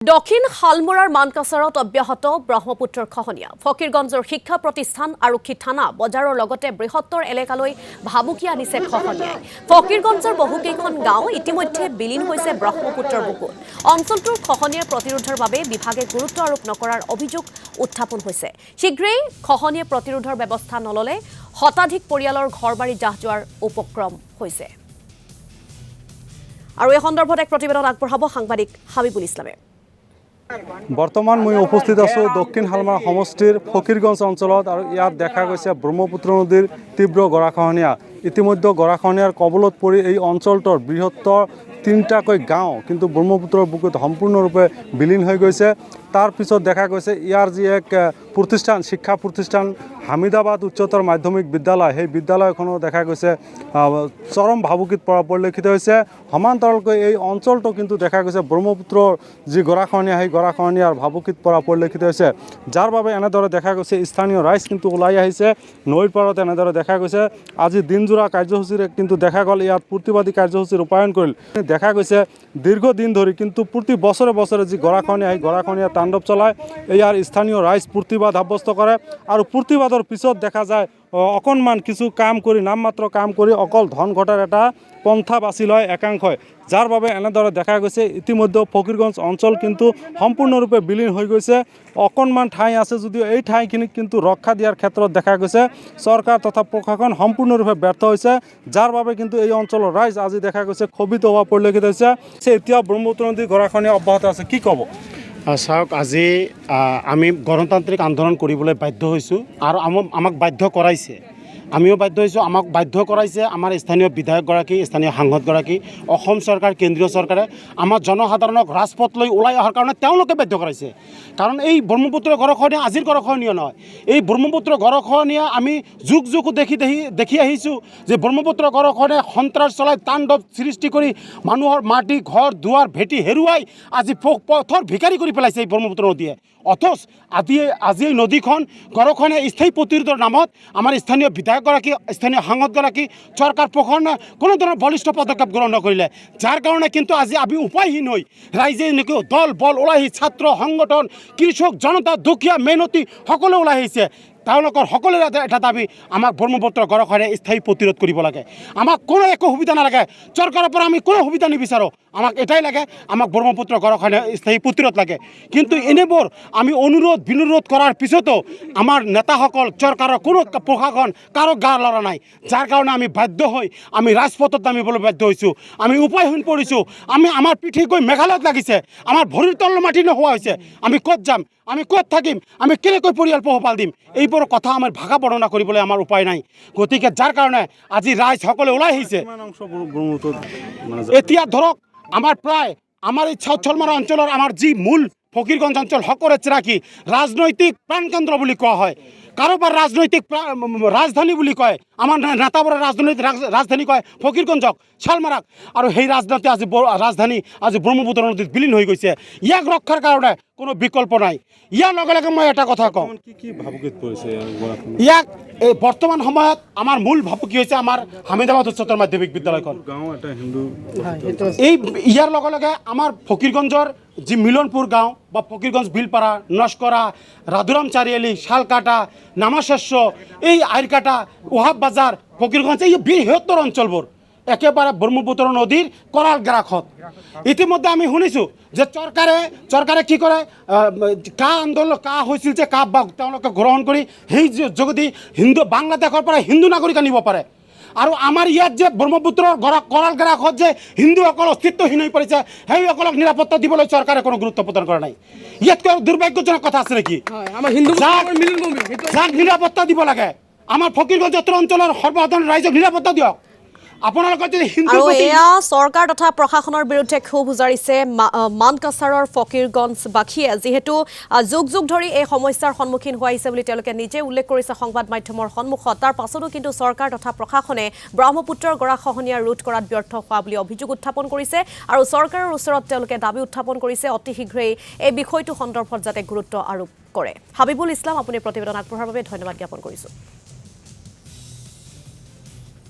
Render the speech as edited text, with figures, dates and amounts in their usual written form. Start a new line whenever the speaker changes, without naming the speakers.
দক্ষিণ শালমৰাৰ মানকাছাৰত অব্যাহত ব্ৰহ্মপুত্ৰৰ খহনীয়া ফকীৰগঞ্জৰ শিক্ষা প্ৰতিষ্ঠান আৰক্ষী থানা বজাৰৰ লগতে বৃহত্তৰ এলেকালৈ ভাবুকি আনিছে খহনীয়াই ফকীৰগঞ্জৰ বহুকেইখন গাঁও ইতিমধ্যে বিলীন হৈছে ব্ৰহ্মপুত্ৰৰ বুকুত অঞ্চলটোৰ খহনীয়াৰ প্ৰতিৰোধৰ বাবে বিভাগে গুৰুত্ব আৰোপ নকৰাৰ অভিযোগ উত্থাপন হৈছে শীঘ্ৰেই খহনীয়া প্ৰতিৰোধৰ ব্যৱস্থা নললে শতাধিক পৰিয়ালৰ ঘৰবাৰী জাহ যোৱাৰ উপক্ৰম হৈছে আৰু এই সন্দৰ্ভত এক প্ৰতিবেদন আগবঢ়াব সাংবাদিক হাবিবুল ইছলামে
বৰ্তমান মই উপস্থিত আছো দক্ষিণ শালমৰা সমষ্টিৰ ফকীৰগঞ্জ অঞ্চলত আৰু ইয়াত দেখা গৈছে ব্ৰহ্মপুত্ৰ নদীৰ তীব্ৰ গৰাখহনীয়া ইতিমধ্যে গৰাখহনীয়াৰ কবলত পৰি এই অঞ্চলটোৰ বৃহত্তৰ তিনিটাকৈ গাঁও কিন্তু ব্ৰহ্মপুত্ৰৰ বুকুত সম্পূৰ্ণৰূপে বিলীন হৈ গৈছে তাৰ পিছত দেখা গৈছে ইয়াৰ যি এক প্ৰতিষ্ঠান শিক্ষা প্ৰতিষ্ঠান হামিদাবাদ উচ্চতৰ মাধ্যমিক বিদ্যালয় সেই বিদ্যালয়খনো দেখা গৈছে চৰম ভাবুকিত পৰা পৰিলক্ষিত হৈছে সমান্তৰালকৈ এই অঞ্চলটো কিন্তু দেখা গৈছে ব্ৰহ্মপুত্ৰৰ যি গৰাখহনীয়া সেই গৰাখহনীয়াৰ ভাবুকিত পৰা পৰিলক্ষিত হৈছে যাৰ বাবে এনেদৰে দেখা গৈছে স্থানীয় ৰাইজ কিন্তু ওলাই আহিছে নৈৰ পাৰত এনেদৰে দেখা গৈছে আজি দিনজোৰা কাৰ্যসূচীৰে কিন্তু দেখা গ'ল ইয়াত প্ৰতিবাদী কাৰ্যসূচী ৰূপায়ণ কৰিল দেখা গৈছে দীৰ্ঘদিন ধৰি কিন্তু প্ৰতি বছৰে বছৰে যি গৰাখহনীয়া সেই গৰাখহনীয়া তাণ্ডৱ চলায় ইয়াৰ স্থানীয় ৰাইজ প্ৰতিবাদ সাব্যস্ত কৰে আৰু প্ৰতিবাদৰ পিছত দেখা যায় অকণমান কিছু কাম কৰি নামমাত্ৰ কাম কৰি অকল ধন ঘটাৰ এটা পন্থা বাছি লয় একাংশই যাৰ বাবে এনেদৰে দেখা গৈছে ইতিমধ্যে ফকীৰগঞ্জ অঞ্চল কিন্তু সম্পূৰ্ণৰূপে বিলীন হৈ গৈছে অকণমান ঠাই আছে যদিও এই ঠাইখিনিক কিন্তু ৰক্ষা দিয়াৰ ক্ষেত্ৰত দেখা গৈছে চৰকাৰ তথা প্ৰশাসন সম্পূৰ্ণৰূপে ব্যৰ্থ হৈছে যাৰ বাবে কিন্তু এই অঞ্চলৰ ৰাইজ আজি দেখা গৈছে ক্ষোভিত হোৱা পৰিলক্ষিত হৈছে এতিয়া ব্ৰহ্মপুত্ৰ নদীৰ গৰাখহনীয়া অব্যাহত আছে কি ক'ব
চাওক আজি আমি গণতান্ত্ৰিক আন্দোলন কৰিবলৈ বাধ্য হৈছোঁ আৰু আমাক বাধ্য কৰাইছে আমিও বাধ্য হৈছোঁ আমাক বাধ্য কৰাইছে আমাৰ স্থানীয় বিধায়কগৰাকী স্থানীয় সাংসদগৰাকী অসম চৰকাৰ কেন্দ্ৰীয় চৰকাৰে আমাৰ জনসাধাৰণক ৰাজপথলৈ ওলাই অহাৰ কাৰণে তেওঁলোকে বাধ্য কৰাইছে কাৰণ এই ব্ৰহ্মপুত্ৰ গৰাখহনীয়া আজিৰ গৰাখহনীয়া নহয় এই ব্ৰহ্মপুত্ৰ গৰাখহনীয়া আমি যুগ যুগ দেখি আহিছোঁ যে ব্ৰহ্মপুত্ৰ গৰাখহনীয়া সন্ত্ৰাস চলাই তাণ্ডৱ সৃষ্টি কৰি মানুহৰ মাটি ঘৰ দুৱাৰ ভেটি হেৰুৱাই আজি পথৰ ভিকাৰী কৰি পেলাইছে এই ব্ৰহ্মপুত্ৰ নদীয়ে অথচ আজি এই নদীখন গৰাখহনীয়া স্থায়ী প্ৰতিৰোধৰ নামত আমাৰ স্থানীয় বিধায়কগৰাকী স্থানীয় সাংসদগৰাকী চৰকাৰ প্ৰশাসনে কোনো ধৰণৰ বলিষ্ঠ পদক্ষেপ গ্ৰহণ নকৰিলে যাৰ কাৰণে কিন্তু আজি আমি উপায়হীন হৈ ৰাইজে এনেকৈ দল বল ওলাই আহি ছাত্ৰ সংগঠন কৃষক জনতা দুখীয়া মেহনতি সকলো ওলাই আহিছে তেওঁলোকৰ সকলোৰে এটা দাবী আমাক ব্ৰহ্মপুত্ৰ গৰাখহনীয়া স্থায়ী প্ৰতিৰোধ কৰিব লাগে আমাক কোনো একো সুবিধা নালাগে চৰকাৰৰ পৰা আমি কোনো সুবিধা নিবিচাৰোঁ আমাক এটাই লাগে আমাক ব্ৰহ্মপুত্ৰ গৰাখহনীয়া স্থায়ী প্ৰতিৰোধ লাগে কিন্তু এনেবোৰ আমি অনুৰোধ বিনোধ কৰাৰ পিছতো আমাৰ নেতাসকল চৰকাৰৰ কোনো প্ৰশাসন কাৰো গা লৰা নাই যাৰ কাৰণে আমি বাধ্য হৈ আমি ৰাজপথত নামিবলৈ বাধ্য হৈছোঁ আমি উপায়হীন পৰিছোঁ আমাৰ পিঠি গৈ মেঘালয়ত লাগিছে আমাৰ ভৰিৰ তলৰ মাটি নোহোৱা হৈছে আমি ক'ত যাম আমি ক'ত থাকিম আমি কেনেকৈ পৰিয়াল পোহপাল দিম এইবোৰ কথা আমাৰ ভাষা বৰ্ণনা কৰিবলৈ আমাৰ উপায় নাই গতিকে যাৰ কাৰণে আজি ৰাইজ সকলোৱে ওলাই আহিছে এতিয়া ধৰক আমাৰ প্ৰায় আমাৰ এই চাউথ শালমৰা অঞ্চলৰ আমাৰ যি মূল ফকীৰগঞ্জ অঞ্চল সকলোৰে চিনাকি ৰাজনৈতিক প্ৰাণকেন্দ্ৰ বুলি কোৱা হয় কাৰোবাৰ ৰাজনৈতিক ৰাজধানী বুলি কয় আমাৰ নেতাবোৰে ৰাজনৈতিক ৰাজধানী কয় ফকীৰগঞ্জক শালমৰাক আৰু সেই ৰাজধানী আজি ব্ৰহ্মপুত্ৰ নদীত বিলীন হৈ গৈছে ইয়াক ৰক্ষাৰ কাৰণে কোনো বিকল্প নাই ইয়াৰ লগে লগে মই এটা কথা কওঁ ইয়াক এই বৰ্তমান সময়ত আমাৰ মূল ভাবুকি হৈছে আমাৰ হামিদাবাদ উচ্চতৰ মাধ্যমিক বিদ্যালয়খন এই ইয়াৰ লগে লগে আমাৰ ফকীৰগঞ্জৰ যি মিলনপুৰ গাঁও বা ফকীৰগঞ্জ বিলপাৰা নস্কৰা ৰাধুৰাম চাৰিআলি শালকাটা নামাশস্য এই আইৰকাটা ওহাব বাজাৰ ফকীৰগঞ্জ এই বৃহত্তৰ অঞ্চলবোৰ একেবাৰে ব্ৰহ্মপুত্ৰ নদীৰ কৰাল গ্ৰাসত ইতিমধ্যে আমি শুনিছোঁ যে চৰকাৰে কি কৰে কা আন্দোলন কা হৈছিল যে কা বা তেওঁলোকে গ্ৰহণ কৰি সেই যোগেদি বাংলাদেশৰ পৰা হিন্দু নাগৰিক আনিব পাৰে আৰু আমাৰ ইয়াত যে ব্ৰহ্মপুত্ৰৰ কৰাল গ্ৰাসত যে হিন্দুসকল অস্তিত্বহীন হৈ পৰিছে সেইসকলক নিৰাপত্তা দিবলৈ চৰকাৰে কোনো গুৰুত্ব প্ৰদান কৰা নাই ইয়াতকৈ দুৰ্ভাগ্যজনক কথা আছে নেকি যাক নিৰাপত্তা দিব লাগে আমাৰ ফকীৰগঞ্জ অঞ্চলৰ সৰ্বসাধাৰণ ৰাইজক নিৰাপত্তা দিয়ক
আৰু এয়া চৰকাৰ তথা প্ৰশাসনৰ বিৰুদ্ধে ক্ষোভ উজাৰিছে মানকাছাৰৰ ফকীৰগঞ্জবাসীয়ে যিহেতু যুগ যুগ ধৰি এই সমস্যাৰ সন্মুখীন হৈ আহিছে বুলি তেওঁলোকে নিজে উল্লেখ কৰিছে সংবাদ মাধ্যমৰ সন্মুখত তাৰ পাছতো কিন্তু চৰকাৰ তথা প্ৰশাসনে ব্ৰহ্মপুত্ৰৰ গৰাখহনীয়া ৰোধ কৰাত ব্যৰ্থ হোৱা বুলি অভিযোগ উত্থাপন কৰিছে আৰু চৰকাৰৰ ওচৰত তেওঁলোকে দাবী উত্থাপন কৰিছে অতি শীঘ্ৰেই এই বিষয়টো সন্দৰ্ভত যাতে গুৰুত্ব আৰোপ কৰে হাবিবুল ইছলাম আপুনি প্ৰতিবেদন আগবঢ়োৱাৰ বাবে ধন্যবাদ জ্ঞাপন কৰিছোঁ